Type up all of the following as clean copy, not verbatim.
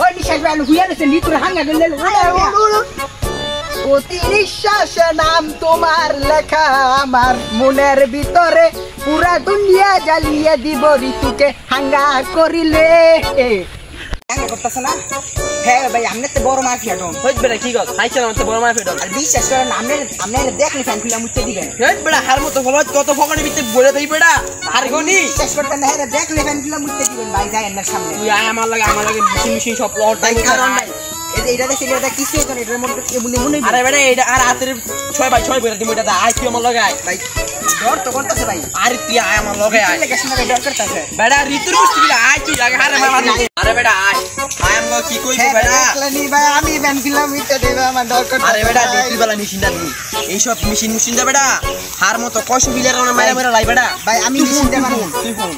ওই নিঃশ্বাস বাইরে হুইয়া রেছে লিতুর হাঙ্গা গেলে প্রতি নিঃশ্বাসে নাম তোমার লেখা আমার মনের ভিতরে পুরা দুনিয়া জ্বালিয়ে দিব ঋতুকে হাঙ্গা করিলে হাঙ্গা করতেছ না হ্যাঁ ভাই আমনে তো বড় মাফিয়া ডন হইত বেটা কি গল খাইছ না তো বড় মাফিয়া ডন আর বিশ্বাস করেন আমনে দেখলি ফ্যান খুলে মুতে দিবেন হইত বেটা হার মতো বল কত ফকড়ে ভিতরে বলে দেই বেটা আর গনি বিশ্বাস করতেন না হ্যাঁ দেখলি ফ্যান খুলে মুতে দিবেন ভাই যায় না সামনে তুই আয় আমার লাগে মিশিং সব লট ভাই কারণ ভাই এটা দেখি এটা কিসে কোন এটার মধ্যে এমনি মনে আরে বেটা এটা আর হাতের 6 বাই 6 করে দিমু এটা আই তুই আমার লগে আয় ভাই ডর তো করতেছে ভাই আরে তুই আয় আমার লগে আয় লাগে শুনে ডর করতেছে বেটা ঋতুর বস্তু দিলা আয় তুই লাগে আরে মামা আরে বেটা আয় আয় আমগো কি কইছ বেটা দেখলানি ভাই আমি ব্যান কিলোমিটার দেব আমার ডর করতেছে আরে বেটা তুই বলা মেশিন দা নি এই সব মেশিন দা বেটা হার মতো কয়শো বিলের না মারা মারা লাই বেটা ভাই আমি মেশিন দা মারবো তুই ফোন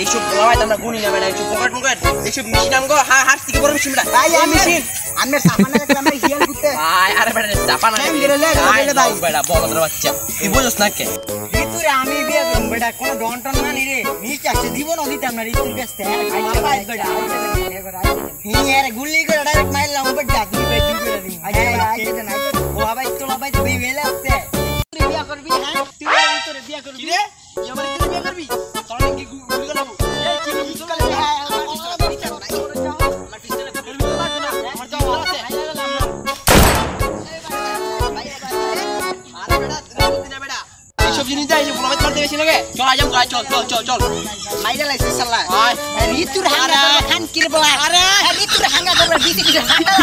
এই সব বলাই আমরা গুনি না বেটা এই সব পকেট এই সব মেশিন আমগো হাত থেকে বড় মেশিন বেটা ভাই আমি মেশিন আন্নের সাপানা লাগলা আমার হিয়াল গুতে ভাই আরে বেটা সাপানা গেলে ভাই বেটা বলদর বাচ্চা তুই বুঝছ না কে ঋতুরে আমি বিয়ে করব বেটা কোন ডন্টন না নি রে নিচ আসছে দিব না দিতাম না ঋতুর কাছে আইছে ভাই বেটা হি আরে গুলি করে ডাইরেক্ট মারলাম বেটা তুই ভাই দুই করে দিই আইছে না ও ভাই তোলা ভাই তুই বেলে আসছে তুই বিয়ে করবি হ্যাঁ তুই ঋতুরে বিয়ে করবি রে তুই আমার ঋতুরে বিয়ে করবি চল কি গুলি করব এই কি গুলি করে হ্যাঁ জিনিস যাই বলা ভাই চলতে বেশি লাগে চল আজম গায় চল মাইরা লাইছে সাল্লা ঋতুর হাঙ্গা খান কিরে বলা আরে ঋতুর হাঙ্গা তোমরা দিতে কিছু হাঙ্গা